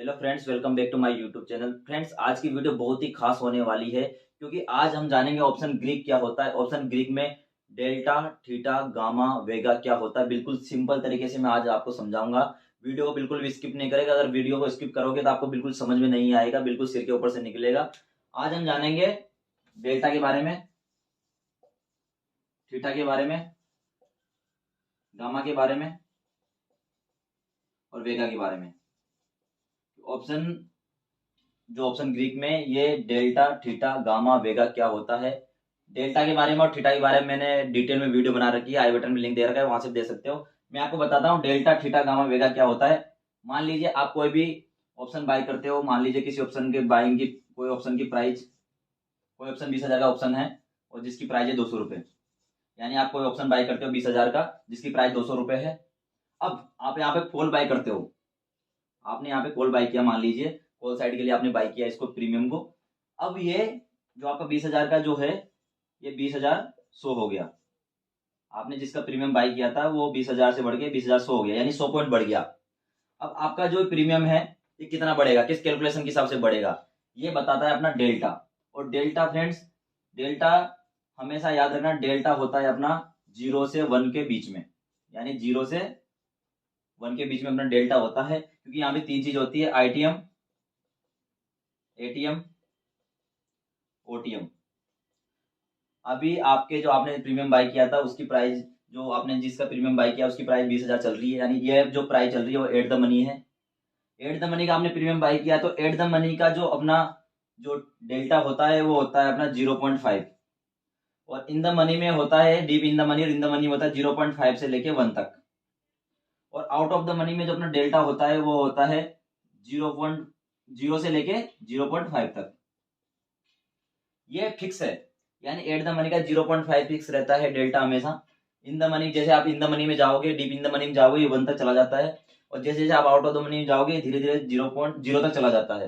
Hello friends, welcome back to my YouTube channel. Friends, आज की video बहुत ही खास होने वाली है क्योंकि आज हम जानेंगे ऑप्शन ग्रीक क्या होता है। ऑप्शन ग्रीक में डेल्टा, थीटा, गामा, वेगा क्या होता है। बिल्कुल सिंपल तरीके से मैं आज आपको समझाऊंगा। वीडियो को बिल्कुल भी स्किप नहीं करेगा। अगर वीडियो को स्किप करोगे तो आपको बिल्कुल समझ में नहीं आएगा, बिल्कुल सिर के ऊपर से निकलेगा। आज हम जानेंगे डेल्टा के बारे में, थीटा के बारे में, गामा के बारे में और वेगा के बारे में। ऑप्शन ऑप्शन ग्रीक में ये डेल्टा, थीटा, गामा, वेगा क्या होता है। डेल्टा के बारे में और थीटा के बारे में मैंने डिटेल में वीडियो बना रखी है, आई बटन में लिंक दे रखा है, वहां से दे सकते हो। मैं आपको बताता हूँ डेल्टा, थीटा, गामा, वेगा क्या होता है। मान लीजिए आप कोई भी ऑप्शन बाय करते हो। मान लीजिए किसी ऑप्शन के बाइंग की, कोई ऑप्शन की प्राइस, कोई ऑप्शन 20,000 का ऑप्शन है और जिसकी प्राइस है 200 रुपये। यानी आप कोई ऑप्शन बाय करते हो 20,000 का, जिसकी प्राइस 200 रुपये है। अब आप यहाँ पे कॉल बाय करते हो। आपने यहाँ पे कॉल बाय किया, मान लीजिए कॉल साइड के लिए आपने बाय किया इसको, प्रीमियम को। अब ये जो आपका 20,000 का जो है, ये 20,000 100 हो गया। आपने जिसका प्रीमियम बाय किया था वो 20,000 से बढ़ के 20,000 100 हो गया, यानी 100 पॉइंट बढ़ गया। अब आपका जो प्रीमियम है ये कितना बढ़ेगा, किस कैलकुलेशन के हिसाब से बढ़ेगा, ये बताता है अपना डेल्टा। और डेल्टा फ्रेंड्स, डेल्टा हमेशा याद रखना, डेल्टा होता है अपना 0 से 1 के बीच में। यानी 0 से 1 के बीच में अपना डेल्टा होता है, क्योंकि यहाँ पे तीन चीज होती है, आईटीएम, एटीएम, ओटीएम। अभी आपके जो आपने प्रीमियम बाय किया था उसकी प्राइस, जो आपने जिसका प्रीमियम बाय किया उसकी प्राइस 20,000 चल रही है। यानी ये जो प्राइस चल रही है वो एट द मनी है। एट द मनी का आपने प्रीमियम बाय किया तो एट द मनी का जो अपना जो डेल्टा होता है वो होता है अपना 0.5। और इन द मनी में होता है, डीप इन द मनी और इन द मनी होता है 0.5 से लेके 1 तक। और आउट ऑफ द मनी में जो अपना डेल्टा होता है वो होता है 0.0 से लेके 0.5 तक। ये फिक्स है। यानी एट द मनी का 0.5 फिक्स रहता है डेल्टा हमेशा। इन द मनी, जैसे आप इन द मनी में जाओगे, डीप इन द मनी में जाओगे, ये 1 तक चला जाता है। और जैसे जैसे आप आउट ऑफ द मनी में जाओगे धीरे धीरे 0.0 तक चला जाता है।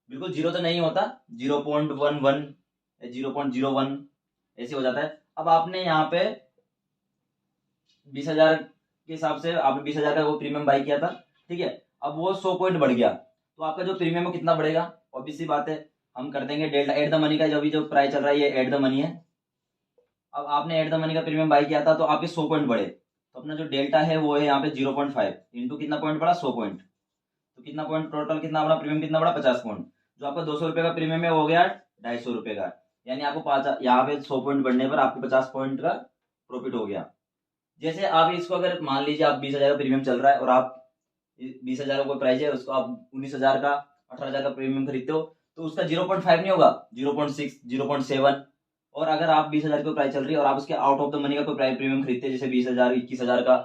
बिल्कुल जीरो तो नहीं होता, 0.11, 0.01 ऐसे हो जाता है। अब आपने यहाँ पे 20,000 के हिसाब से आपने 20,000 का वो प्रीमियम बाय किया था, ठीक है। अब वो 100 पॉइंट बढ़ गया तो आपका जो प्रीमियम है कितना बढ़ेगा। ऑब्वियस सी बात है, हम कर देंगे डेल्टा एट द मनी का, जो भी जो प्राइस चल रहा है ये एट द मनी है। अब आपने एट द मनी का प्रीमियम बाय किया था तो आपके 100 पॉइंट बढ़े, तो अपना जो डेल्टा है वो है यहाँ पे 0.5 इंटू कितना पॉइंट बढ़ा, 100 पॉइंट। तो कितना पॉइंट टोटल, कितना अपना प्रीमियम कितना बढ़ा, 50 पॉइंट। जो आपका 200 रुपये का प्रीमियम है वो हो गया 250 रुपये का। यानी आपको पाँच, यहाँ पे 100 पॉइंट बढ़ने पर आपको 50 पॉइंट का प्रॉफिट हो गया। जैसे आप इसको, अगर मान लीजिए आप 20,000 का प्रीमियम चल रहा है और आप 20,000 का कोई प्राइस है, उसको आप 19,000 का, 18,000 का प्रीमियम खरीदते हो तो उसका 0.5 नहीं होगा, 0.6, 0.7। और अगर आप 20,000 की प्राइस चल रही है और आप उसके आउट ऑफ द मनी का कोई प्राइस प्रीमियम खरीदते हैं, जैसे 20,000, 21,000 का,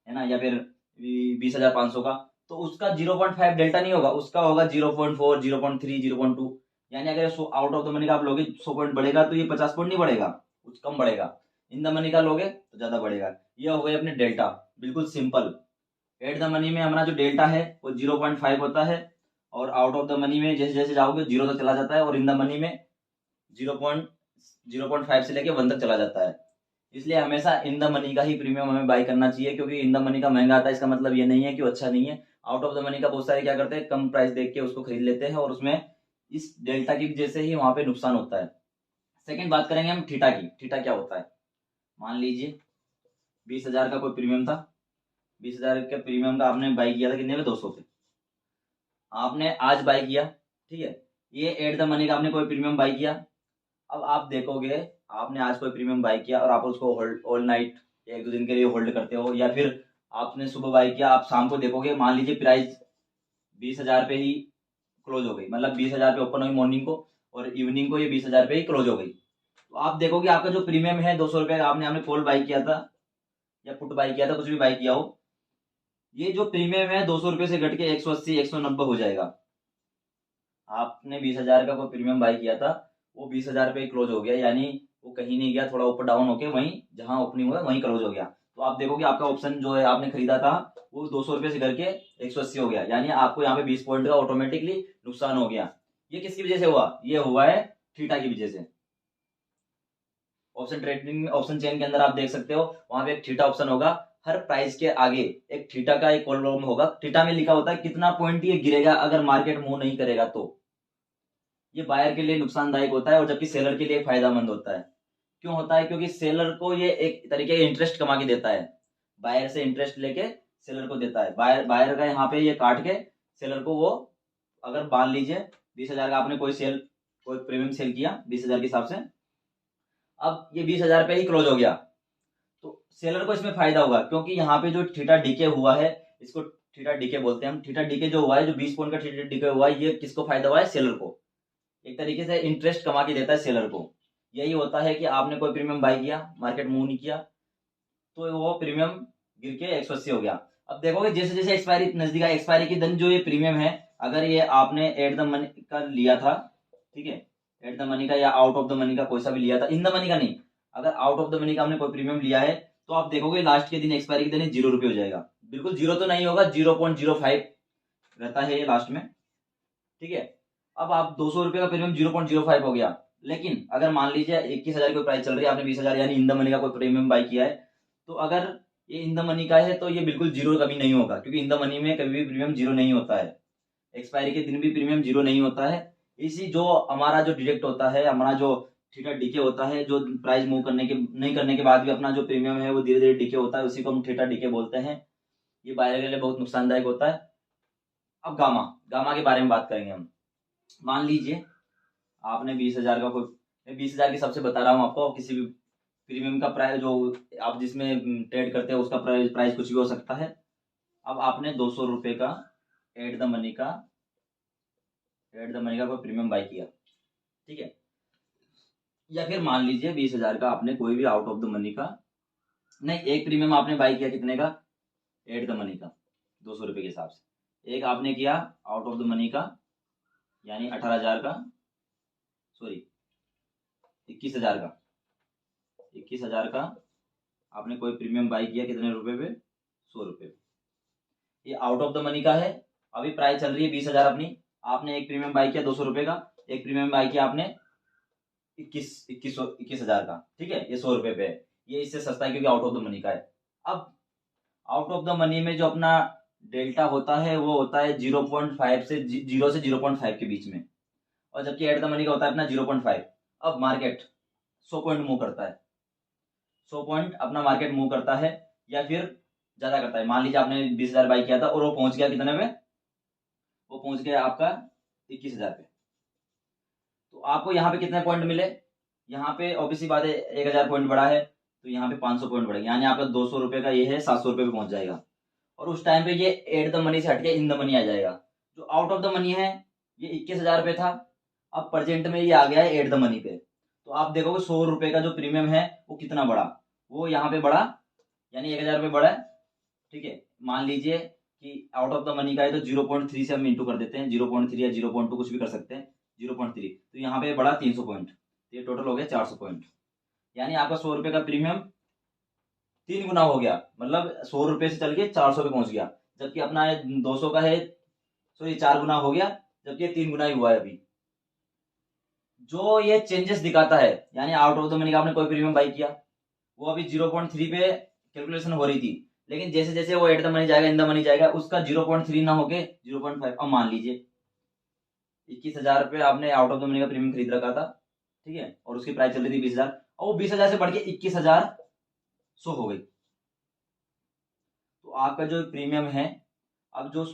है ना, या फिर 20,500 का, तो उसका 0.5 डेल्टा नहीं होगा, उसका होगा 0.4, 0.3, 0.2। यानी अगर आउट ऑफ द मनी का आप लोगे 100 पॉइंट बढ़ेगा तो ये 50 पॉइंट नहीं बढ़ेगा, कुछ कम बढ़ेगा। इन द मनी का लोगे तो ज्यादा बढ़ेगा। ये हो गए अपने डेल्टा, बिल्कुल सिंपल। एट द मनी में हमारा जो डेल्टा है वो 0.5 होता है। और आउट ऑफ द मनी में जैसे जैसे जाओगे 0 तक चला जाता है। और इन द मनी में 0.5 से लेके 1 तक चला जाता है। इसलिए हमेशा इन द मनी का ही प्रीमियम हमें बाय करना चाहिए, क्योंकि इन द मनी का महंगा आता है, इसका मतलब ये नहीं है कि वो अच्छा नहीं है। आउट ऑफ द मनी का बहुत सारे क्या करते हैं, कम प्राइस देख के उसको खरीद लेते हैं और उसमें इस डेल्टा की वजह से ही वहां पे नुकसान होता है। सेकंड बात करेंगे हम थीटा की। थीटा क्या होता है। मान लीजिए 20,000 का कोई प्रीमियम था, 20,000 के प्रीमियम का आपने बाय किया था कितने में, 200 पे। आपने आज बाय किया, ठीक है। ये एट द मनी का आपने कोई प्रीमियम बाय किया। अब आप देखोगे, आपने आज कोई प्रीमियम बाय किया और आप उसको होल्ड ऑल नाइट, एक दो दिन के लिए होल्ड करते हो, या फिर आपने सुबह बाय किया, आप शाम को देखोगे, मान लीजिए प्राइस 20,000 पे ही क्लोज हो गई, मतलब 20,000 पे ओपन हुई मॉर्निंग को और इवनिंग को ये 20,000 पे ही क्लोज हो गई। तो आप देखोगे आपका जो प्रीमियम है 200 रुपये का, आपने कॉल बाय किया था या पुट बाय किया था, कुछ भी बाय किया हो, ये जो प्रीमियम है 200 रुपये से घट के 180, 190 हो जाएगा। आपने 20,000 का कोई प्रीमियम बाय किया था, वो 20,000 पे क्लोज हो गया, यानी वो कहीं नहीं गया, थोड़ा ऊपर डाउन होके वहीं जहां ओपनिंग हुआ वहीं क्लोज हो गया। तो आप देखोगे आपका ऑप्शन जो है आपने खरीदा था वो 200 रुपये से करके 180 हो गया, यानी आपको यहाँ पे 20 पॉइंट का ऑटोमेटिकली नुकसान हो गया। ये किसकी वजह से हुआ, ये हुआ है थीटा की वजह से। ऑप्शन ट्रेडिंग में, ऑप्शन चेन के अंदर आप देख सकते हो, वहां पे एक थीटा ऑप्शन होगा। हर प्राइस के आगे एक थीटा का एक कॉलम होगा। थीटा में लिखा होता है कितना पॉइंट ये गिरेगा अगर मार्केट मूव नहीं करेगा तो। ये बायर के लिए नुकसानदायक होता है और जबकि सेलर के लिए फायदेमंद होता है। क्यों होता है? क्योंकि सेलर को ये एक तरीके का इंटरेस्ट कमा के देता है, बायर से इंटरेस्ट लेके सेलर को देता है। बायर का यहाँ पे ये काट के सेलर को वो, अगर मान लीजिए 20,000 का आपने कोई प्रीमियम सेल किया 20,000 के हिसाब से, अब ये 20,000 पे ही क्लोज हो गया तो सेलर को इसमें फायदा होगा, क्योंकि यहाँ पे जो थीटा डीके हुआ है, इसको थीटा डीके बोलते हैं हम। थीटा डीके जो हुआ है, जो 20 पॉइंट का थीटा डीके हुआ है, ये किसको फायदा हुआ है? सेलर को। एक तरीके से इंटरेस्ट कमा के देता है सेलर को। यही होता है कि आपने कोई प्रीमियम बाय किया, मार्केट मूव नहीं किया, तो वो प्रीमियम गिर के 180 हो गया। अब देखोगे जैसे जैसे एक्सपायरी नजदीक आए, एक्सपायरी के दिन जो ये प्रीमियम है, अगर ये आपने एट द मनी का लिया था, ठीक है, एट द मनी का या आउट ऑफ द मनी का कोई सा भी लिया था, इन द मनी का नहीं, अगर आउट ऑफ द मनी का आपने कोई प्रीमियम लिया है, तो आप देखोगे लास्ट के दिन, एक्सपायरी के दिन 0 रुपये हो जाएगा। बिल्कुल जीरो तो नहीं होगा, 0.05 रहता है ये लास्ट में, ठीक है। अब आप 200 रुपये का प्रीमियम 0.05 हो गया, लेकिन अगर मान लीजिए 21,000 की कोई प्राइस चल रही है, आपने 20,000 यानी इन द मनी का कोई प्रीमियम बाय किया है, तो अगर ये इन द मनी का है तो ये बिल्कुल जीरो कभी नहीं होगा, क्योंकि इन द मनी में कभी भी प्रीमियम जीरो नहीं होता है, एक्सपायरी के दिन भी प्रीमियम जीरो नहीं होता है। इसी जो हमारा जो डिडक्ट होता है, हमारा जो थीटा डीके होता है, जो प्राइस मूव करने के नहीं करने के बाद भी अपना जो प्रीमियम है वो धीरे धीरे डीके होता है, उसी को हम थीटा डीके बोलते हैं। ये बायर के लिए बहुत नुकसानदायक होता है। अब गामा गामा के बारे में बात करेंगे हम। मान लीजिए आपने 20,000 का कोई, मैं 20,000 की सबसे बता रहा हूँ आपको, किसी भी प्रीमियम का प्राइस जो आप जिसमें ट्रेड करते हैं उसका प्राइस कुछ भी हो सकता है। अब आपने 200 रुपये का एट द मनी का कोई प्रीमियम बाय किया, ठीक है, या फिर मान लीजिए 20,000 का आपने कोई भी आउट ऑफ द मनी का, नहीं, एक प्रीमियम आपने बाय किया कितने का? एट द मनी का, 200 रुपये के हिसाब से। एक आपने किया आउट ऑफ द मनी का, यानी 18,000 का, सॉरी 21,000 का, 21,000 का आपने कोई प्रीमियम बाय किया कितने रुपए पे? 100 रुपये पे। ये आउट ऑफ द मनी का है, अभी प्राइस चल रही है 20,000 अपनी, आपने एक प्रीमियम बाय किया 200 रुपये का, एक प्रीमियम बाय किया आपने 21,000 का, ठीक है, ये 100 रुपये पे है, ये इससे सस्ता है क्योंकि आउट ऑफ द मनी का है। अब आउट ऑफ द मनी में जो अपना डेल्टा होता है वो होता है 0.5 से 0 से 0.5 के बीच में, और जबकि एट द मनी का होता है अपना 0.5। अब मार्केट 100 पॉइंट मूव करता है, 100 पॉइंट अपना मार्केट मूव करता है या फिर ज्यादा करता है। मान लीजिए आपने 20,000 बाई किया था और वो पहुंच गया कितने पे? वो पहुंच गया आपका 21,000 पे। तो आपको यहाँ पे कितने पॉइंट मिले? यहाँ पे ऑब्वियसली बात है 1,000 पॉइंट बढ़ा है, तो यहाँ पे 500 पॉइंट बढ़ेगा, यानी आपका 200 रुपये का ये है 700 रुपये पे पहुंच जाएगा। और उस टाइम पे ये एट द मनी से हटके इन द मनी आ जाएगा। जो आउट ऑफ द मनी है ये 21,000 पे था, अब प्रेजेंट में ये आ गया है एट द मनी पे। तो आप देखोगे 100 रुपये का जो प्रीमियम है वो कितना बढ़ा, वो यहाँ पे बढ़ा, यानी 1,000 रुपये बढ़ा है, ठीक है। मान लीजिए कि आउट ऑफ द मनी का है तो 0.3 से हम इंटू कर देते हैं, 0.3 या 0.2 कुछ भी कर सकते हैं, 0.3, तो यहाँ पे बढ़ा 300 पॉइंट, तो ये टोटल हो गया 400 पॉइंट, यानी आपका 100 रुपये का प्रीमियम 3 गुना हो गया, मतलब 100 रुपये से चल के 400 पे पहुंच गया। जबकि अपना 200 का है, सॉरी 4 गुना हो गया, जबकि 3 गुना ही हुआ है अभी। जो ये चेंजेस दिखाता है, यानी आउट ऑफ द मनी का आपने कोई प्रीमियम बाई किया, वो अभी 0.3 पे कैलकुलेशन हो रही थी, लेकिन जैसे जैसे वो एट द मनी जाएगा, इन द मनी जाएगा, उसका 0.3 ना होके 0.5। अब मान लीजिए 21,000 पे आपने आउट ऑफ द मनी का प्रीमियम खरीद रखा था, ठीक है, और उसकी प्राइस चल रही थी 20,000, और वो 20,000 से बढ़ के 21,100 हो गई। तो आपका जो प्रीमियम है अब जो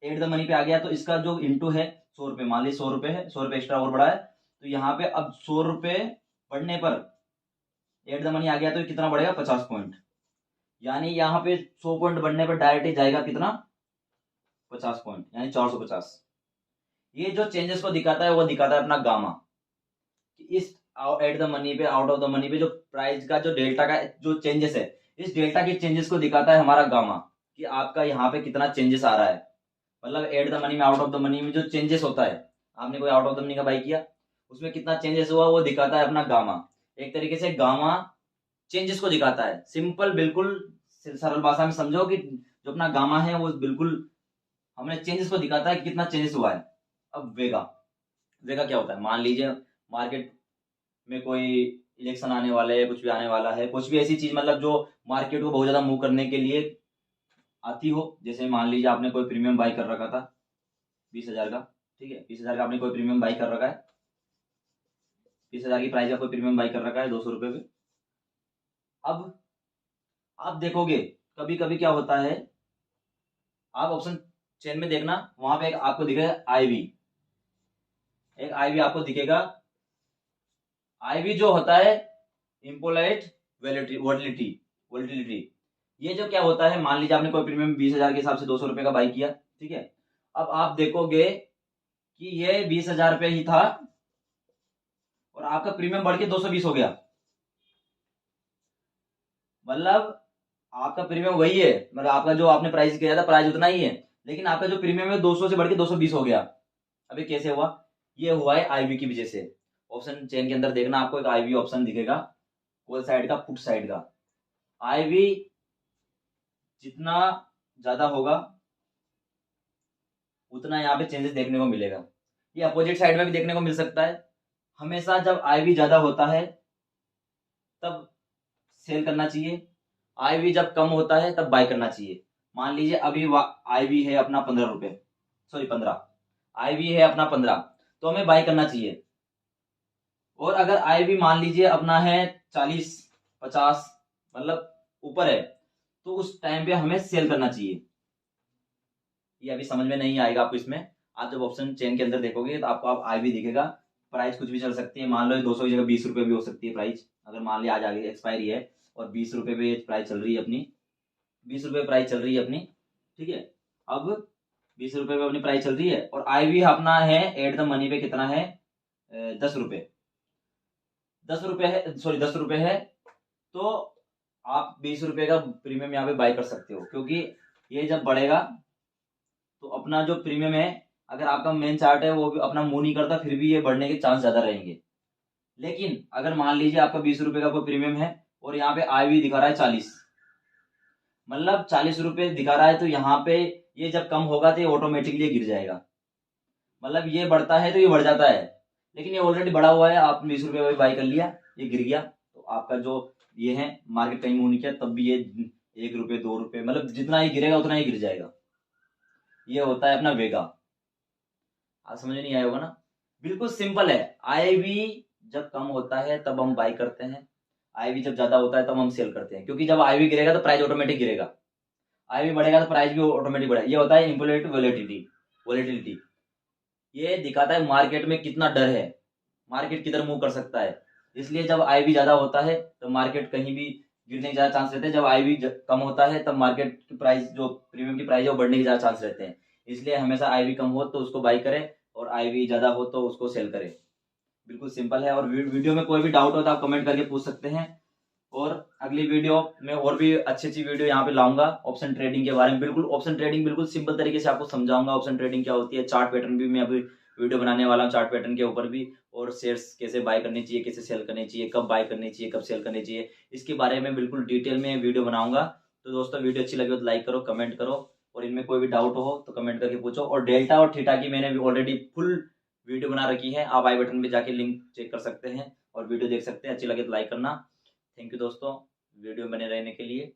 एट द मनी पे आ गया, तो इसका जो इंटू है 100 रुपये, मान लीजिए 100 रुपये है, 100 रुपये एक्स्ट्रा और बढ़ा है, तो यहाँ पे अब 100 रुपये बढ़ने पर एट द मनी आ गया तो कितना बढ़ेगा? 50 पॉइंट, यानी यहाँ पे 100 पॉइंट बढ़ने पर डायरेक्ट ही जाएगा कितना? 50 पॉइंट, यानी 450। ये जो चेंजेस को दिखाता है वो दिखाता है अपना गामा, कि इस एट द मनी पे, आउट ऑफ द मनी पे जो प्राइस का जो डेल्टा का जो चेंजेस है, इस डेल्टा के चेंजेस को दिखाता है हमारा गामा, कि आपका यहाँ पे कितना चेंजेस आ रहा है। मतलब एट द मनी में, आउट ऑफ द मनी में जो चेंजेस होता है, आपने कोई आउट ऑफ द मनी का बाई किया, उसमें कितना चेंजेस हुआ वो दिखाता है अपना गामा। एक तरीके से गामा चेंजेस को दिखाता है। सिंपल, बिल्कुल सरल भाषा में समझो कि जो अपना गामा है वो बिल्कुल हमें चेंजेस को दिखाता है कि कितना चेंजेस हुआ है। अब वेगा क्या होता है? मान लीजिए मार्केट में कोई इलेक्शन आने वाले है, कुछ भी आने वाला है, कुछ भी ऐसी चीज मतलब जो मार्केट को बहुत ज्यादा मूव करने के लिए आती हो। जैसे मान लीजिए आपने कोई प्रीमियम बाई कर रखा था 20,000 का, ठीक है, 20,000 का आपने कोई प्रीमियम बाई कर रखा है, 20,000 की प्राइस का कोई प्रीमियम बाई कर रखा है 200 रुपये पे। अब आप देखोगे कभी कभी क्या होता है, आप ऑप्शन चेन में देखना, वहां पे एक आपको दिखेगा आईवी, एक आईवी आपको दिखेगा। आईवी जो होता है इम्पोलाइट वोलेटिलिटी, वोलेटिलिटी। ये जो क्या होता है, मान लीजिए आपने कोई प्रीमियम 20,000 के हिसाब से 200 रुपये का बाई किया, ठीक है। अब आप देखोगे कि ये 20,000 पे ही था और आपका प्रीमियम बढ़ के 220 हो गया। मतलब आपका प्रीमियम वही है, मतलब आपका जो आपने प्राइस किया था प्राइस उतना ही है, लेकिन आपका जो प्रीमियम है 200 से बढ़ के 220 हो गया। अभी कैसे हुआ, ये हुआ है आईवी की वजह से। ऑप्शन चेन के अंदर देखना, आपको एक आईवी ऑप्शन दिखेगा, कॉल साइड का, पुट साइड का। आईवी जितना ज्यादा होगा उतना यहाँ पे चेंजेस देखने को मिलेगा। ये अपोजिट साइड में भी देखने को मिल सकता है। हमेशा जब आईवी ज्यादा होता है तब सेल करना चाहिए, आईवी जब कम होता है तब बाय करना चाहिए। मान लीजिए अभी आईवी है अपना 15 रुपए, सॉरी 15, आईवी है अपना 15, तो हमें बाय करना चाहिए। और अगर आईवी मान लीजिए अपना है 40 50 मतलब ऊपर है, तो उस टाइम पे हमें सेल करना चाहिए। ये अभी समझ में नहीं आएगा आपको इसमें, आप जब ऑप्शन चेन के अंदर देखोगे तो आपको आप आईवी दिखेगा। प्राइस कुछ भी चल सकती है, मान लो 200 की जगह 20 रुपए भी हो सकती है प्राइस। अगर मान लिया आज आगे एक्सपायरी है और 20 रुपए पे प्राइस चल रही है अपनी, 20 रुपए प्राइस चल रही है अपनी, ठीक है। अब 20 रुपए पे अपनी प्राइस चल रही है और आईवी अपना है एट द मनी पे कितना है, 10 रुपए, 10 रुपए है, सॉरी 10 रुपए है। तो आप 20 रुपए का प्रीमियम यहाँ पे बाय कर सकते हो, क्योंकि ये जब बढ़ेगा तो अपना जो प्रीमियम है, अगर आपका मेन चार्ट है वो भी अपना मूव नहीं करता, फिर भी ये बढ़ने के चांस ज्यादा रहेंगे। लेकिन अगर मान लीजिए आपका 20 रुपए का कोई प्रीमियम है और यहाँ पे आईवी दिखा रहा है 40, मतलब 40 रुपए दिखा रहा है, तो यहाँ पे ये जब कम होगा तो ये ऑटोमेटिकली गिर जाएगा। मतलब ये बढ़ता है तो ये बढ़ जाता है, लेकिन ये ऑलरेडी बढ़ा हुआ है, आपने 20 रुपए बाई कर लिया, ये गिर गया, तो आपका जो ये है मार्केट कहीं मूव नहीं किया, तब भी ये 1 रुपए 2 रुपए मतलब जितना ही गिरेगा उतना ही गिर जाएगा। ये होता है अपना वेगा। आप समझ नहीं आया होगा ना, बिल्कुल सिंपल है। आईवी जब कम होता है तब हम बाई करते हैं, आईवी जब ज्यादा होता है तब हम सेल करते हैं, क्योंकि जब आईवी गिरेगा तो प्राइस ऑटोमेटिक गिरेगा, आईवी बढ़ेगा तो प्राइस भी ऑटोमेटिक बढ़ेगा। ये होता है इम्पोलेट वोलेटिलिटी, वोलेटिलिटी। ये दिखाता है मार्केट में कितना डर है, मार्केट किधर मूव कर सकता है। इसलिए जब आईवी ज्यादा होता है तो मार्केट कहीं भी गिरने के ज्यादा चांस रहते हैं, जब आईवी कम होता है तब मार्केट की प्राइस जो प्रीमियम की प्राइस है वो बढ़ने के ज्यादा चांस रहते हैं। इसलिए हमेशा आईवी कम हो तो उसको बाई करें और आईवी ज्यादा हो तो उसको सेल करें। बिल्कुल सिंपल है। और वीडियो में कोई भी डाउट हो तो आप कमेंट करके पूछ सकते हैं। और अगली वीडियो में और भी अच्छी अच्छी वीडियो यहाँ पे लाऊंगा ऑप्शन ट्रेडिंग के बारे में। बिल्कुल ऑप्शन ट्रेडिंग बिल्कुल सिंपल तरीके से आपको समझाऊंगा, ऑप्शन ट्रेडिंग क्या होती है, चार्ट पैटर्न भी मैं अभी वीडियो बनाने वाला हूँ चार्ट पैटर्न के ऊपर भी, और शेयर्स कैसे बाय करनी चाहिए, कैसे सेल करनी चाहिए, कब बाय करनी चाहिए, कब सेल करनी चाहिए, इसके बारे में बिल्कुल डिटेल में वीडियो बनाऊंगा। तो दोस्तों वीडियो अच्छी लगी हो तो लाइक करो, कमेंट करो, और इनमें कोई भी डाउट हो तो कमेंट करके पूछो। और डेल्टा और थीटा की मैंने ऑलरेडी फुल वीडियो बना रखी है, आप आई बटन पे जाके लिंक चेक कर सकते हैं और वीडियो देख सकते हैं। अच्छी लगे तो लाइक करना। थैंक यू दोस्तों वीडियो बने रहने के लिए।